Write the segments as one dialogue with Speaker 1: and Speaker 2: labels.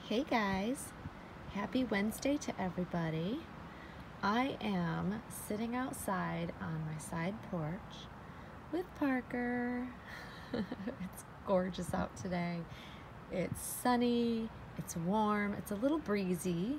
Speaker 1: Hey guys, happy Wednesday to everybody. I am sitting outside on my side porch with Parker. It's gorgeous out today. It's sunny, it's warm, it's a little breezy,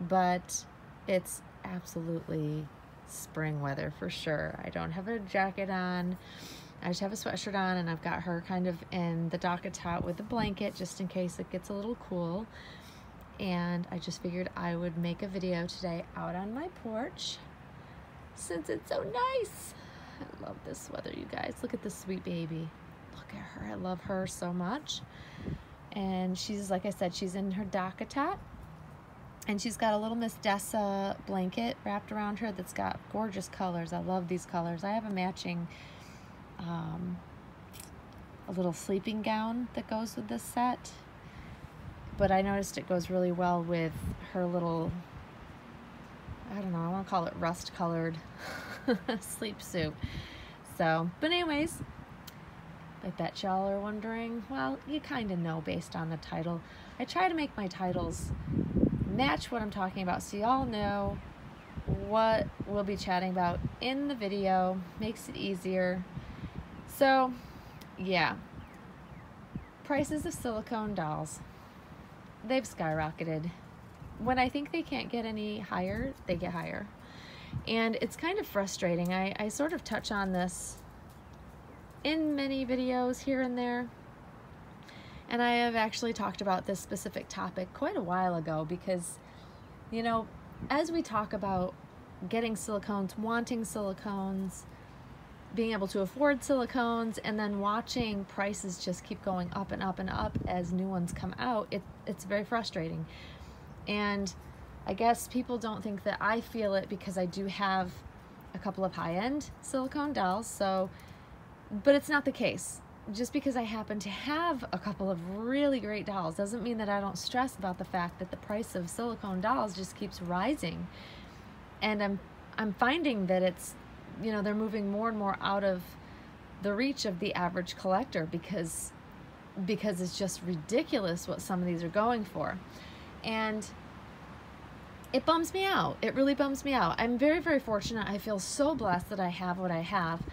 Speaker 1: but it's absolutely spring weather for sure. I don't have a jacket on. I just have a sweatshirt on, and I've got her kind of in the dock tot with a blanket just in case it gets a little cool. And I just figured I would make a video today out on my porch since it's so nice. I love this weather, you guys. Look at this sweet baby. Look at her. I love her so much. And she's, like I said, she's in her dock tot. And she's got a little Miss Dessa blanket wrapped around her that's got gorgeous colors. I love these colors. I have a matching a little sleeping gown that goes with this set, but I noticed it goes really well with her little, I don't know, I want to call it rust colored sleep suit. So, but anyways, I bet y'all are wondering, well, you kind of know based on the title. I try to make my titles match what I'm talking about so y'all know what we'll be chatting about in the video. Makes it easier. So, yeah, prices of silicone dolls, they've skyrocketed. When I think they can't get any higher, they get higher. And it's kind of frustrating. I sort of touch on this in many videos here and there. And I have actually talked about this specific topic quite a while ago because, you know, as we talk about getting silicones, wanting silicones, being able to afford silicones, and then watching prices just keep going up and up and up as new ones come out, it's very frustrating. And I guess people don't think that I feel it because I do have a couple of high-end silicone dolls, so, but it's not the case. Just because I happen to have a couple of really great dolls doesn't mean that I don't stress about the fact that the price of silicone dolls just keeps rising. And I'm finding that it's, you know, they're moving more and more out of the reach of the average collector because it's just ridiculous what some of these are going for. And it bums me out. It really bums me out. I'm very, very fortunate. I feel so blessed that I have what I have.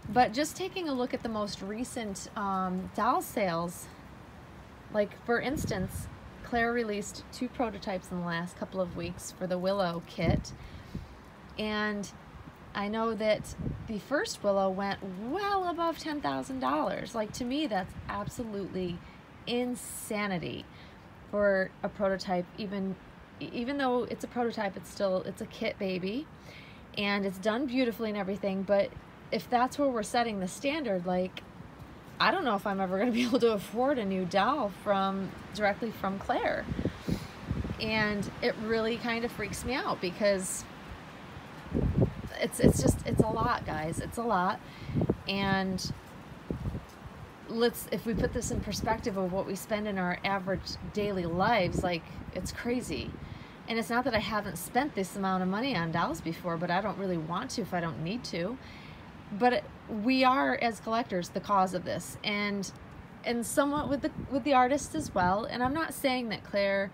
Speaker 1: But just taking a look at the most recent doll sales, like for instance, Claire released 2 prototypes in the last couple of weeks for the Willow kit. And I know that the first Willow went well above $10,000. Like, to me, that's absolutely insanity for a prototype. Even though it's a prototype, it's a kit baby, and it's done beautifully and everything. But if that's where we're setting the standard, like, I don't know if I'm ever going to be able to afford a new doll directly from Claire. And it really kind of freaks me out because it's a lot, guys. It's a lot. And if we put this in perspective of what we spend in our average daily lives, like, it's crazy. And it's not that I haven't spent this amount of money on dolls before, but I don't really want to if I don't need to. But we are, as collectors, the cause of this, and somewhat with the artists as well. And I'm not saying that Claire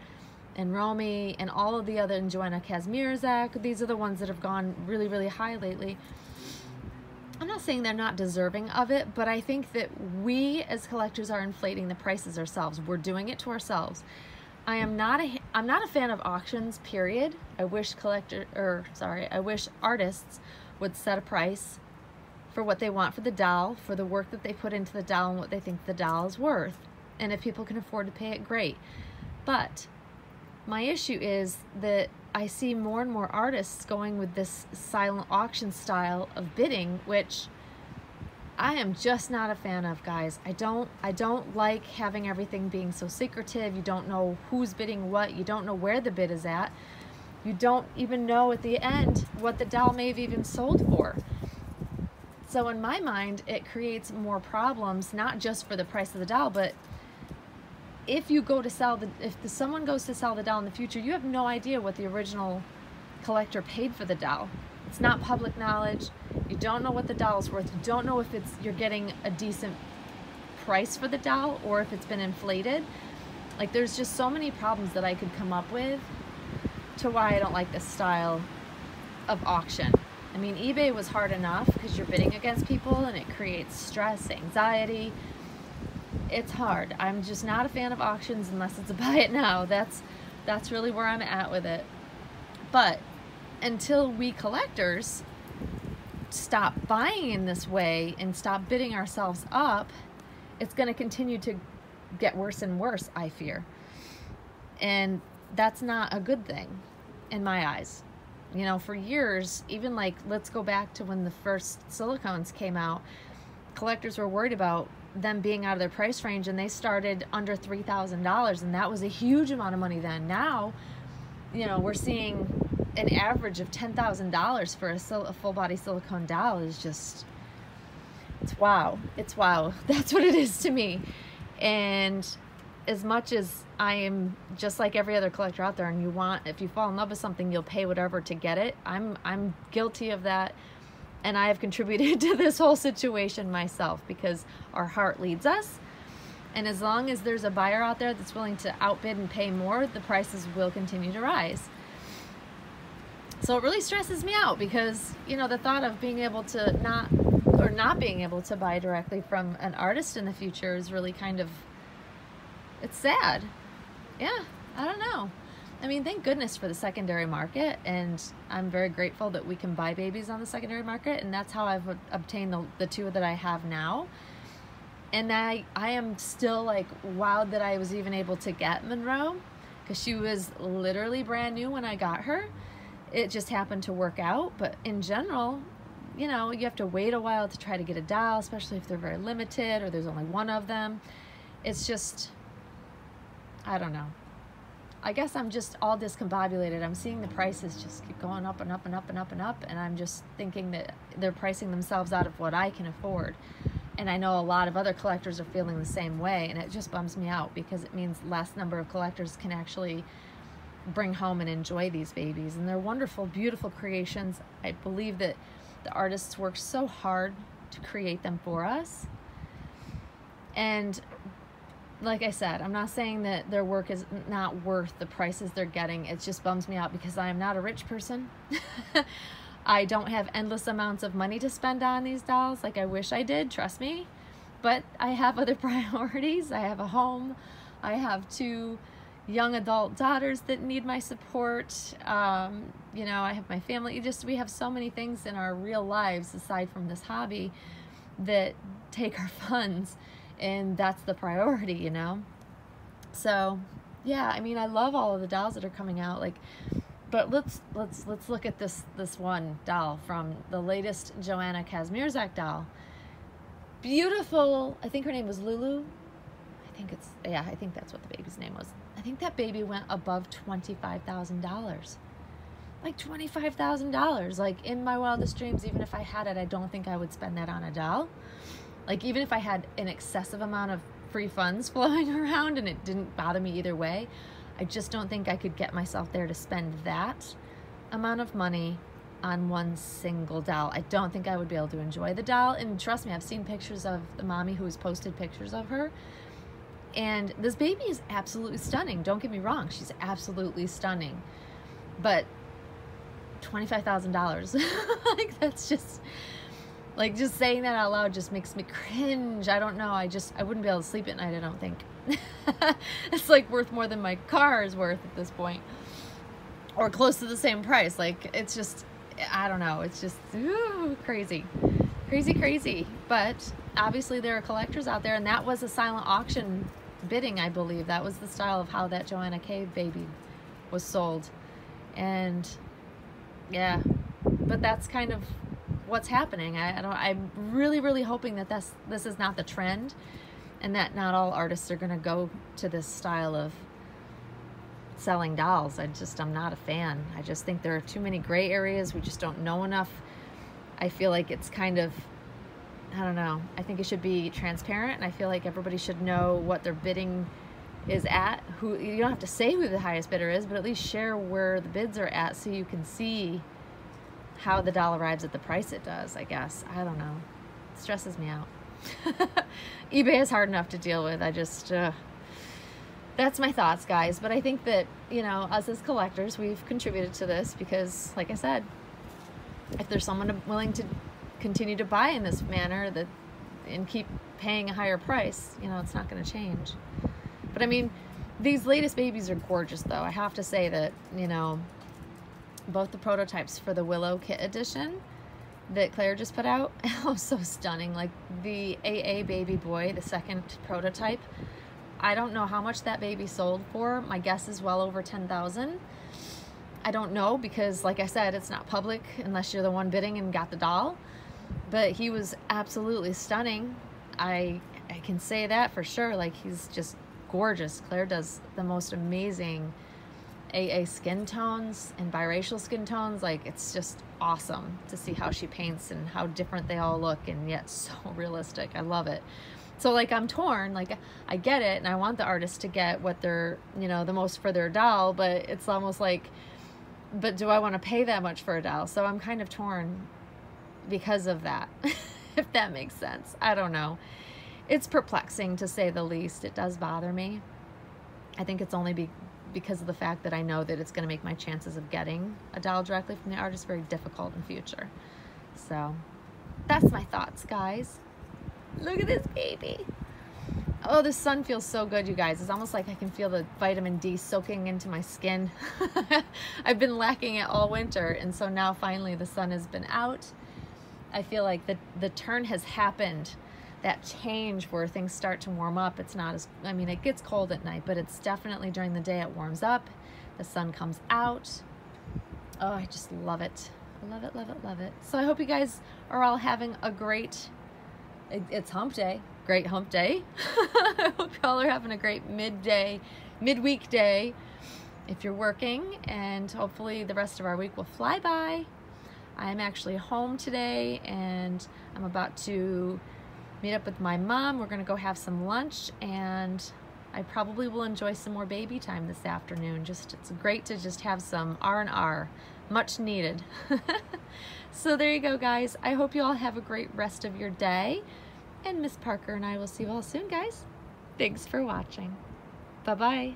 Speaker 1: and Romy and all of the other, and Joanna Kazmierzak, these are the ones that have gone really, really high lately. I'm not saying they're not deserving of it, but I think that we as collectors are inflating the prices ourselves. We're doing it to ourselves. I'm not a fan of auctions, period. I wish artists would set a price for what they want for the doll, for the work that they put into the doll, and what they think the doll is worth. And if people can afford to pay it, great. But my issue is that I see more and more artists going with this silent auction style of bidding, which I am just not a fan of, guys. I don't like having everything being so secretive. You don't know who's bidding what. You don't know where the bid is at. You don't even know at the end what the doll may have even sold for. So in my mind, it creates more problems, not just for the price of the doll, but if someone goes to sell the doll in the future, you have no idea what the original collector paid for the doll. It's not public knowledge. You don't know what the doll is worth. You don't know if you're getting a decent price for the doll or if it's been inflated. Like, there's just so many problems that I could come up with to why I don't like this style of auction. I mean, eBay was hard enough because you're bidding against people and it creates stress, anxiety. It's hard. I'm just not a fan of auctions unless it's a buy it now. That's really where I'm at with it. But until we collectors stop buying in this way and stop bidding ourselves up, it's going to continue to get worse and worse, I fear. And that's not a good thing in my eyes. You know, for years, even like, let's go back to when the first silicones came out, collectors were worried about them being out of their price range, and they started under $3,000, and that was a huge amount of money then. Now, you know, we're seeing an average of $10,000 for a full body silicone doll. Is just, it's wow. It's wow. That's what it is to me. And as much as I am just like every other collector out there, and if you fall in love with something, you'll pay whatever to get it. I'm guilty of that, and I have contributed to this whole situation myself because our heart leads us. And as long as there's a buyer out there that's willing to outbid and pay more, the prices will continue to rise. So it really stresses me out because, you know, the thought of being able to not being able to buy directly from an artist in the future is really kind of, it's sad. Yeah, I don't know. I mean, thank goodness for the secondary market, and I'm very grateful that we can buy babies on the secondary market, and that's how I've obtained the two that I have now. And I am still like wowed that I was even able to get Monroe, because she was literally brand new when I got her. It just happened to work out, but in general, you know, you have to wait a while to try to get a doll, especially if they're very limited or there's only one of them. It's just, I don't know. I guess I'm just all discombobulated. I'm seeing the prices just keep going up and up and up and up and up, and I'm just thinking that they're pricing themselves out of what I can afford. And I know a lot of other collectors are feeling the same way, and it just bums me out because it means less number of collectors can actually bring home and enjoy these babies. And they're wonderful, beautiful creations. I believe that the artists work so hard to create them for us. And like I said, I'm not saying that their work is not worth the prices they're getting. It just bums me out because I am not a rich person. I don't have endless amounts of money to spend on these dolls like I wish I did, trust me. But I have other priorities. I have a home. I have 2 young adult daughters that need my support. You know, I have my family. We have so many things in our real lives aside from this hobby that take our funds. And that's the priority, you know? So, yeah, I mean, I love all of the dolls that are coming out, like, but let's look at this one doll from the latest Joanna Kazmierzak doll. Beautiful. I think her name was Lulu. I think that's what the baby's name was. I think that baby went above $25,000. Like $25,000. Like, in my wildest dreams, even if I had it, I don't think I would spend that on a doll. Like, even if I had an excessive amount of free funds flowing around and it didn't bother me either way, I just don't think I could get myself there to spend that amount of money on one single doll. I don't think I would be able to enjoy the doll. And trust me, I've seen pictures of the mommy who has posted pictures of her. And this baby is absolutely stunning. Don't get me wrong. She's absolutely stunning. But $25,000, like, that's just... Like, just saying that out loud just makes me cringe. I don't know. I wouldn't be able to sleep at night, I don't think. It's like worth more than my car is worth at this point. Or close to the same price. Like, it's just, I don't know. It's just, ooh, crazy. Crazy, crazy. But obviously there are collectors out there, and that was a silent auction bidding, I believe. That was the style of how that Joanna K baby was sold. And, yeah. But that's kind of what's happening. I'm really, really hoping that this is not the trend, and that not all artists are going to go to this style of selling dolls. I'm not a fan. I just think there are too many gray areas. We just don't know enough. I feel like it's kind of, I don't know. I think it should be transparent, and I feel like everybody should know what their bidding is at. You don't have to say who the highest bidder is, but at least share where the bids are at so you can see how the doll arrives at the price it does, I guess. I don't know. It stresses me out. eBay is hard enough to deal with. That's that's my thoughts, guys. But I think that, you know, us as collectors, we've contributed to this because, like I said, if there's someone willing to continue to buy in this manner and keep paying a higher price, you know, it's not going to change. But I mean, these latest babies are gorgeous, though. I have to say that, you know, both the prototypes for the Willow Kit Edition that Claire just put out, oh, so stunning. Like the AA baby boy, the second prototype, I don't know how much that baby sold for. My guess is well over 10,000. I don't know because, like I said, it's not public unless you're the one bidding and got the doll. But he was absolutely stunning. I can say that for sure. Like, he's just gorgeous. Claire does the most amazing AA skin tones and biracial skin tones. Like, it's just awesome to see how she paints and how different they all look, and yet so realistic. I love it. So, like, I'm torn. Like, I get it, and I want the artist to get what they're, you know, the most for their doll, but it's almost like, but do I want to pay that much for a doll? So I'm kind of torn because of that, if that makes sense. I don't know. It's perplexing, to say the least. It does bother me. I think it's only because of the fact that I know that it's going to make my chances of getting a doll directly from the artist very difficult in future. So that's my thoughts, guys. Look at this baby. Oh, the sun feels so good, you guys. It's almost like I can feel the vitamin D soaking into my skin. I've been lacking it all winter, and so now finally the sun has been out. I feel like the turn has happened. That change where things start to warm up. It's not as, I mean, it gets cold at night, but it's definitely during the day it warms up. The sun comes out. Oh, I just love it. I love it, love it, love it. So I hope you guys are all having a great, it's hump day, great hump day. I hope you all are having a great midweek day if you're working, and hopefully the rest of our week will fly by. I'm actually home today, and I'm about to meet up with my mom. We're gonna go have some lunch, and I probably will enjoy some more baby time this afternoon. It's great to just have some R&R, much needed. So there you go, guys. I hope you all have a great rest of your day, and Miss Parker and I will see you all soon, guys. Thanks for watching. Bye-bye.